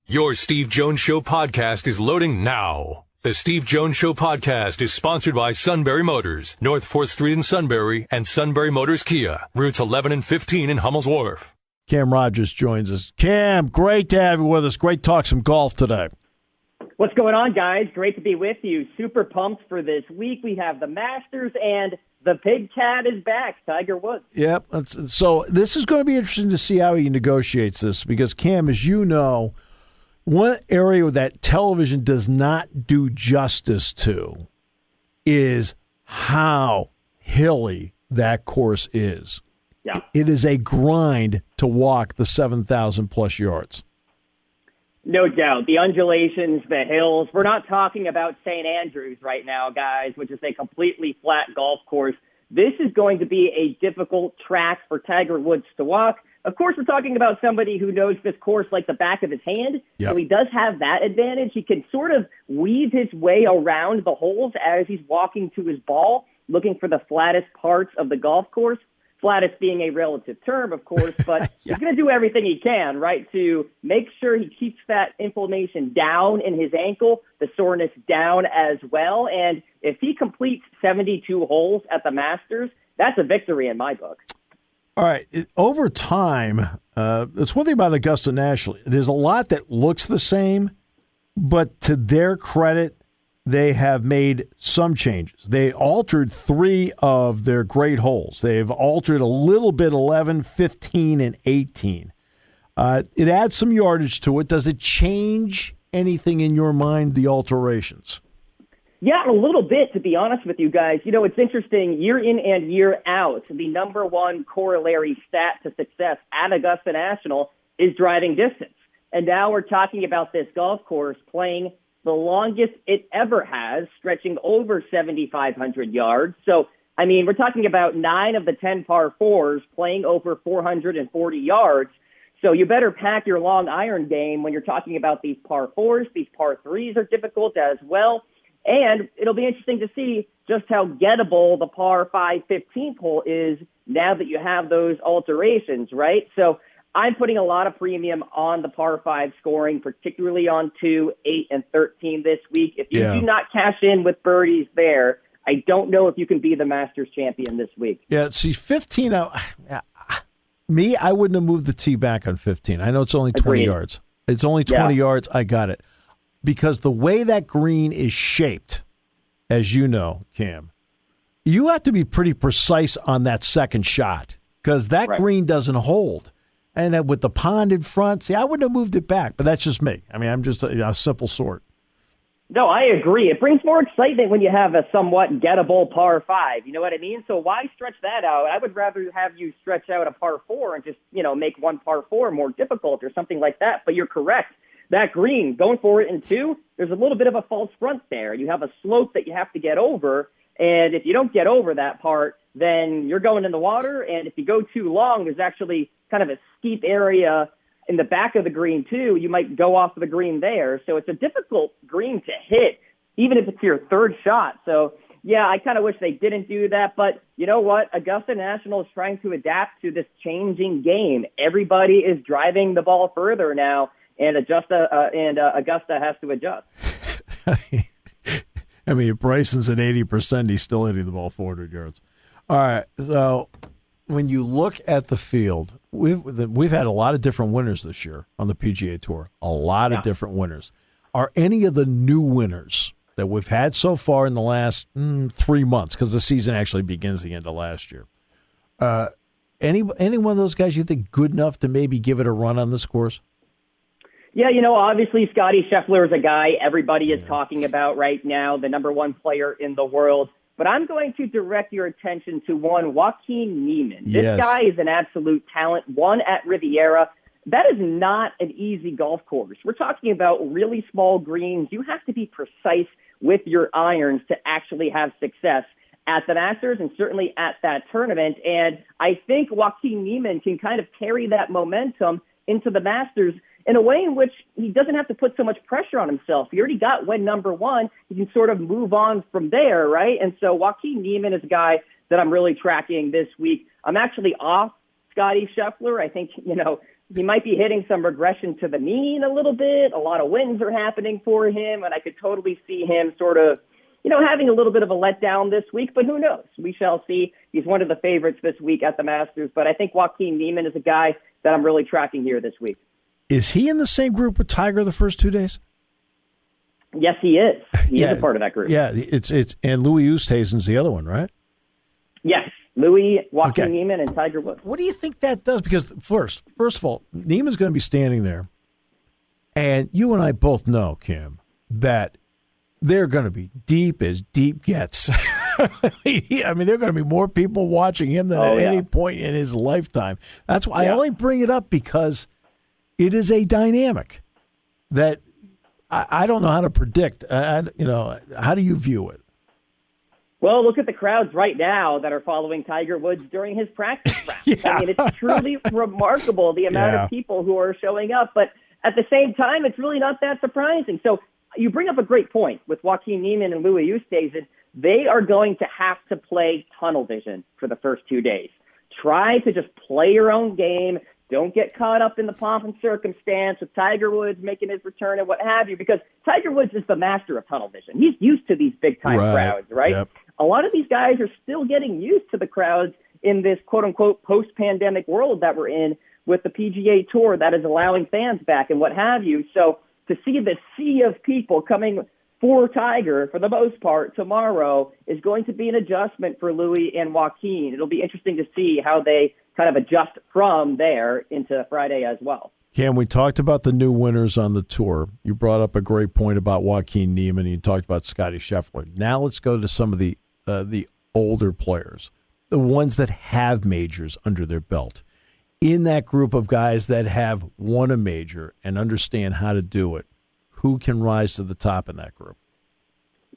Your Steve Jones Show podcast is loading now. The Steve Jones Show podcast is sponsored by Sunbury Motors, North 4th Street in Sunbury, and Sunbury Motors Kia, routes 11 and 15 in Hummel's Wharf. Cam Rogers joins us. Cam, great to have you with us. Great to talk some golf today. What's going on, guys? Great to be with you. Super pumped for this week. We have the Masters, and the Big Cat is back, Tiger Woods. Yep. So this is going to be interesting to see how he negotiates this because, Cam, as you know, one area that television does not do justice to is how hilly that course is. Yeah. It is a grind to walk the 7,000-plus yards. No doubt. The undulations, the hills. We're not talking about St. Andrews right now, guys, which is a completely flat golf course. This is going to be a difficult track for Tiger Woods to walk. Of course, we're talking about somebody who knows this course like the back of his hand. Yep. So he does have that advantage. He can sort of weave his way around the holes as he's walking to his ball, looking for the flattest parts of the golf course. Flattest being a relative term, of course, but Yeah. He's going to do everything he can, right, to make sure he keeps that inflammation down in his ankle, the soreness down as well. And if he completes 72 holes at the Masters, that's a victory in my book. All right. Over time, that's one thing about Augusta National. There's a lot that looks the same, but to their credit, they have made some changes. They altered 3 of their great holes. They've altered a little bit 11, 15, and 18. It adds some yardage to it. Does it change anything in your mind, the alterations? Yeah, a little bit, to be honest with you guys. You know, it's interesting, year in and year out, the number one corollary stat to success at Augusta National is driving distance. And now we're talking about this golf course playing the longest it ever has, stretching over 7,500 yards. So, I mean, we're talking about 9 of the 10 par 4s playing over 440 yards. So you better pack your long iron game when you're talking about these par 4s. These par 3s are difficult as well. And it'll be interesting to see just how gettable the par 5 15th hole is now that you have those alterations, right? So I'm putting a lot of premium on the par 5 scoring, particularly on 2, 8, and 13 this week. If you do not cash in with birdies there, I don't know if you can be the Masters champion this week. Yeah, see, 15, I wouldn't have moved the tee back on 15. I know it's only 20 yards. It's only 20 yards. I got it. Because the way that green is shaped, as you know, Cam, you have to be pretty precise on that second shot because that green doesn't hold. And then with the pond in front, see, I wouldn't have moved it back, but that's just me. I mean, I'm just a simple sort. No, I agree. It brings more excitement when you have a somewhat gettable par 5. You know what I mean? So why stretch that out? I would rather have you stretch out a par 4 and just, make one par 4 more difficult or something like that. But you're correct. That green, going for it in 2, there's a little bit of a false front there. You have a slope that you have to get over, and if you don't get over that part, then you're going in the water, and if you go too long, there's actually kind of a steep area in the back of the green, too. You might go off the green there, so it's a difficult green to hit, even if it's your third shot. So, yeah, I kind of wish they didn't do that, but you know what? Augusta National is trying to adapt to this changing game. Everybody is driving the ball further now, and Augusta has to adjust. I mean, if Bryson's at 80%, he's still hitting the ball 400 yards. All right, so when you look at the field, we've had a lot of different winners this year on the PGA Tour, a lot of different winners. Are any of the new winners that we've had so far in the last 3 months, because the season actually begins the end of last year, any one of those guys you think good enough to maybe give it a run on this course? Yeah, obviously Scotty Scheffler is a guy everybody is talking about right now, the number 1 player in the world. But I'm going to direct your attention to one Joaquin Niemann. This guy is an absolute talent, won at Riviera. That is not an easy golf course. We're talking about really small greens. You have to be precise with your irons to actually have success at the Masters and certainly at that tournament. And I think Joaquin Niemann can kind of carry that momentum into the Masters in a way in which he doesn't have to put so much pressure on himself. He already got win number 1. He can sort of move on from there, right? And so Joaquin Niemann is a guy that I'm really tracking this week. I'm actually off Scotty Scheffler. I think, he might be hitting some regression to the mean a little bit. A lot of wins are happening for him, and I could totally see him sort of, having a little bit of a letdown this week, but who knows? We shall see. He's one of the favorites this week at the Masters, but I think Joaquin Niemann is a guy that I'm really tracking here this week. Is he in the same group with Tiger the first 2 days? Yes, he is. He is a part of that group. Yeah, it's and Louis Oosthuizen's the other one, right? Yes, Louis, Joaquin Niemann, and Tiger Woods. What do you think that does? Because first of all, Niemann's going to be standing there, and you and I both know, Kim, that they're going to be deep as deep gets. I mean, there are going to be more people watching him than at any point in his lifetime. That's why I only bring it up, because it is a dynamic that I don't know how to predict. How do you view it? Well, look at the crowds right now that are following Tiger Woods during his practice round. I mean, it's truly remarkable the amount of people who are showing up. But at the same time, it's really not that surprising. So you bring up a great point with Joaquin Niemann and Louis Oosthuizen. They are going to have to play tunnel vision for the first 2 days. Try to just play your own game. Don't get caught up in the pomp and circumstance with Tiger Woods making his return and what have you, because Tiger Woods is the master of tunnel vision. He's used to these big-time crowds, right? Yep. A lot of these guys are still getting used to the crowds in this quote-unquote post-pandemic world that we're in with the PGA Tour that is allowing fans back and what have you. So to see the sea of people coming for Tiger, for the most part, tomorrow is going to be an adjustment for Louis and Joaquin. It'll be interesting to see how they kind of adjust from there into Friday as well. Cam, we talked about the new winners on the tour. You brought up a great point about Joaquin Niemann. You talked about Scottie Scheffler. Now let's go to some of the older players, the ones that have majors under their belt. In that group of guys that have won a major and understand how to do it, who can rise to the top in that group?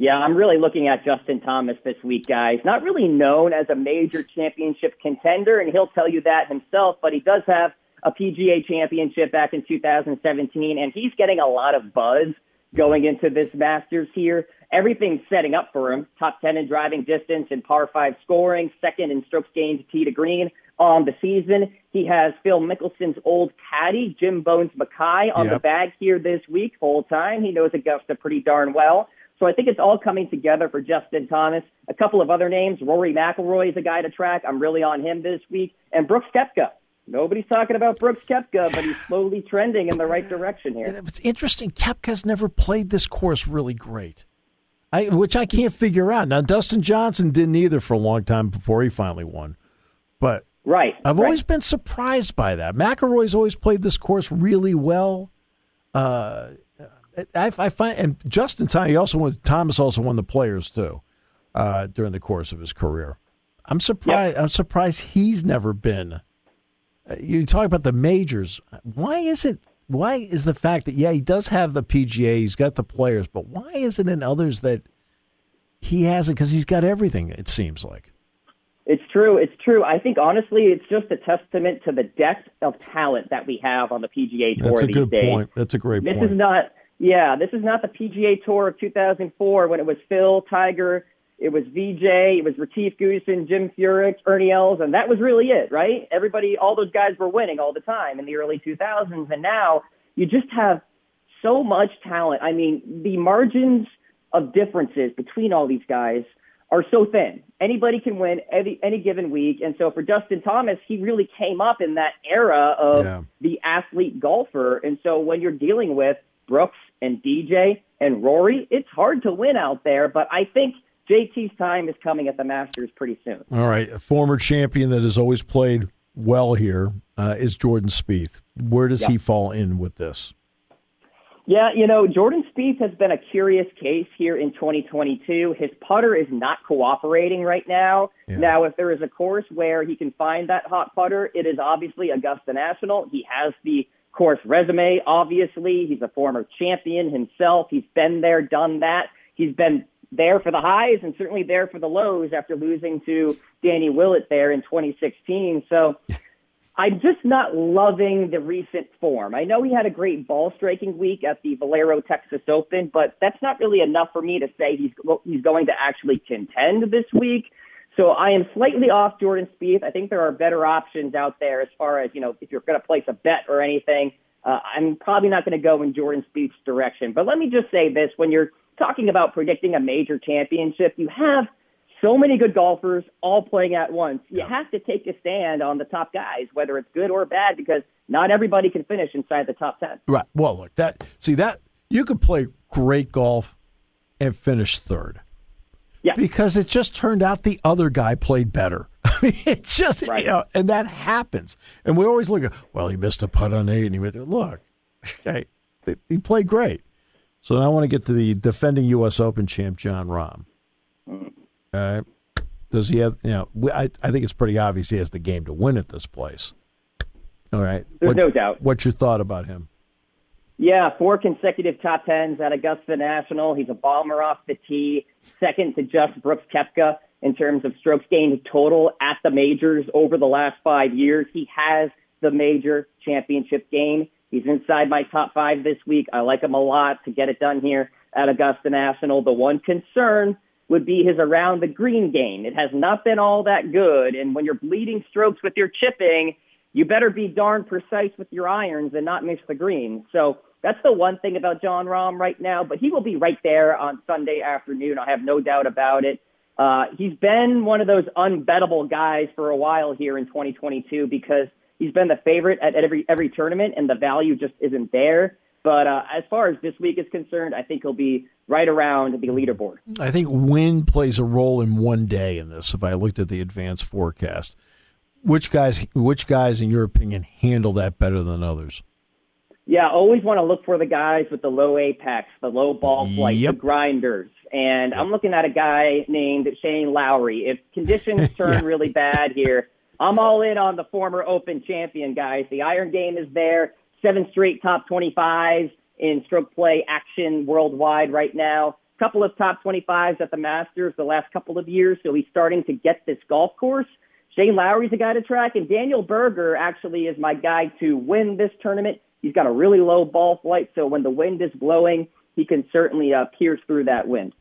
Yeah, I'm really looking at Justin Thomas this week, guys. Not really known as a major championship contender, and he'll tell you that himself, but he does have a PGA championship back in 2017, and he's getting a lot of buzz going into this Masters here. Everything's setting up for him. Top 10 in driving distance and par 5 scoring, second in strokes gained tee to green on the season. He has Phil Mickelson's old caddy, Jim Bones Mackay, on the bag here this week full time. He knows Augusta pretty darn well. So I think it's all coming together for Justin Thomas. A couple of other names. Rory McIlroy is a guy to track. I'm really on him this week. And Brooks Koepka. Nobody's talking about Brooks Koepka, but he's slowly trending in the right direction here. It's interesting. Koepka's never played this course really great, which I can't figure out. Now, Dustin Johnson didn't either for a long time before he finally won. But I've always been surprised by that. McIlroy's always played this course really well. I find, and Justin Thomas also won the Players too during the course of his career. I'm surprised. I'm surprised he's never been. You talk about the majors. Why is the fact that he does have the PGA, he's got the Players, but why isn't in others that he hasn't? Because he's got everything. It seems like. It's true. I think, honestly, it's just a testament to the depth of talent that we have on the PGA Tour these days. That's a good point. That's a great point. This is not the PGA Tour of 2004 when it was Phil, Tiger, it was VJ, it was Retief Goosen, Jim Furyk, Ernie Els, and that was really it, right? All those guys were winning all the time in the early 2000s, and now you just have so much talent. I mean, the margins of differences between all these guys are so thin. Anybody can win any given week. And so for Justin Thomas, he really came up in that era of the athlete golfer. And so when you're dealing with Brooks and DJ and Rory, it's hard to win out there. But I think JT's time is coming at the Masters pretty soon. All right. A former champion that has always played well here is Jordan Spieth. Where does he fall in with this? Yeah, Jordan Spieth has been a curious case here in 2022. His putter is not cooperating right now. Yeah. Now, if there is a course where he can find that hot putter, it is obviously Augusta National. He has the course resume, obviously. He's a former champion himself. He's been there, done that. He's been there for the highs and certainly there for the lows after losing to Danny Willett there in 2016. So I'm just not loving the recent form. I know he had a great ball striking week at the Valero Texas Open, but that's not really enough for me to say he's going to actually contend this week. So I am slightly off Jordan Spieth. I think there are better options out there as far as, if you're going to place a bet or anything. I'm probably not going to go in Jordan Spieth's direction. But let me just say this. When you're talking about predicting a major championship, you have so many good golfers all playing at once. You have to take a stand on the top guys, whether it's good or bad, because not everybody can finish inside the top 10. Right. Well, look, that you could play great golf and finish third. Yeah. Because it just turned out the other guy played better. I mean, it just, right. And that happens. And we always look at, well, he missed a putt on 8, and he went, look, okay, he played great. So now I want to get to the defending U.S. Open champ, Jon Rahm. All right. Does he have, I think it's pretty obvious he has the game to win at this place. All right. There's no doubt. What's your thought about him? Yeah, 4 consecutive top 10s at Augusta National. He's a bomber off the tee, second to just Brooks Koepka in terms of strokes gained total at the majors over the last 5 years. He has the major championship game. He's inside my top 5 this week. I like him a lot to get it done here at Augusta National. The one concern would be his around the green game. It has not been all that good, and when you're bleeding strokes with your chipping, you better be darn precise with your irons and not miss the green. So that's the one thing about Jon Rahm right now, but he will be right there on Sunday afternoon. I have no doubt about it. He's been one of those unbettable guys for a while here in 2022 because he's been the favorite at every tournament, and the value just isn't there. But as far as this week is concerned, I think he'll be right around the leaderboard. I think wind plays a role in one day in this, if I looked at the advanced forecast. Which guys, in your opinion, handle that better than others? Yeah, always want to look for the guys with the low apex, the low ball flight, the grinders. And I'm looking at a guy named Shane Lowry. If conditions turn really bad here, I'm all in on the former Open champion, guys. The iron game is there. 7 straight top 25s in stroke play action worldwide right now. Couple of top 25s at the Masters the last couple of years, so he's starting to get this golf course. Shane Lowry's a guy to track, and Daniel Berger actually is my guy to win this tournament. He's got a really low ball flight, so when the wind is blowing, he can certainly pierce through that wind.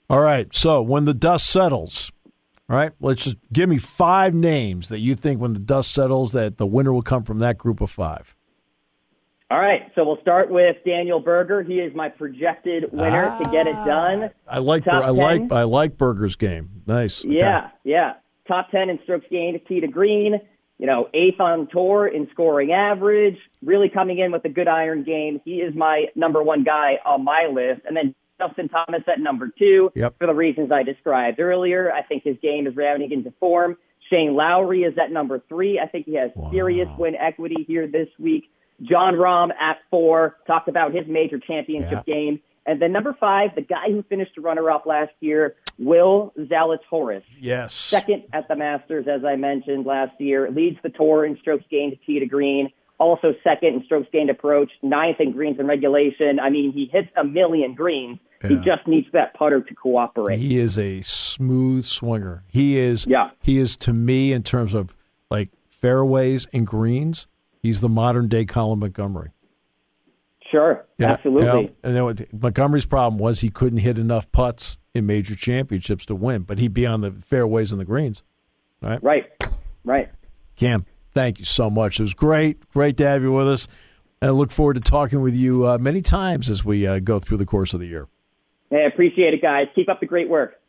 All right, so when the dust settles, all right, let's just give me 5 names that you think when the dust settles that the winner will come from that group of 5. All right, so we'll start with Daniel Berger. He is my projected winner to get it done. I like Berger's game. Nice. Yeah. Top 10 in strokes gained, tee to green. 8th on tour in scoring average. Really coming in with a good iron game. He is my number 1 guy on my list. And then Justin Thomas at number 2 for the reasons I described earlier. I think his game is rounding into form. Shane Lowry is at number 3. I think he has serious win equity here this week. Jon Rahm at 4, talked about his major championship game. And then number 5, the guy who finished runner-up last year, Will Zalatoris. Yes. Second at the Masters, as I mentioned last year, leads the tour in strokes gained tee to green. Also second in strokes gained approach, 9th in greens and regulation. I mean, he hits a million greens. Yeah. He just needs that putter to cooperate. He is a smooth swinger. He is to me, in terms of like fairways and greens, he's the modern day Colin Montgomery. Sure, absolutely. And then Montgomery's problem was he couldn't hit enough putts in major championships to win, but he'd be on the fairways and the greens. Right. Cam, thank you so much. It was great to have you with us. And I look forward to talking with you many times as we go through the course of the year. Hey, I appreciate it, guys. Keep up the great work.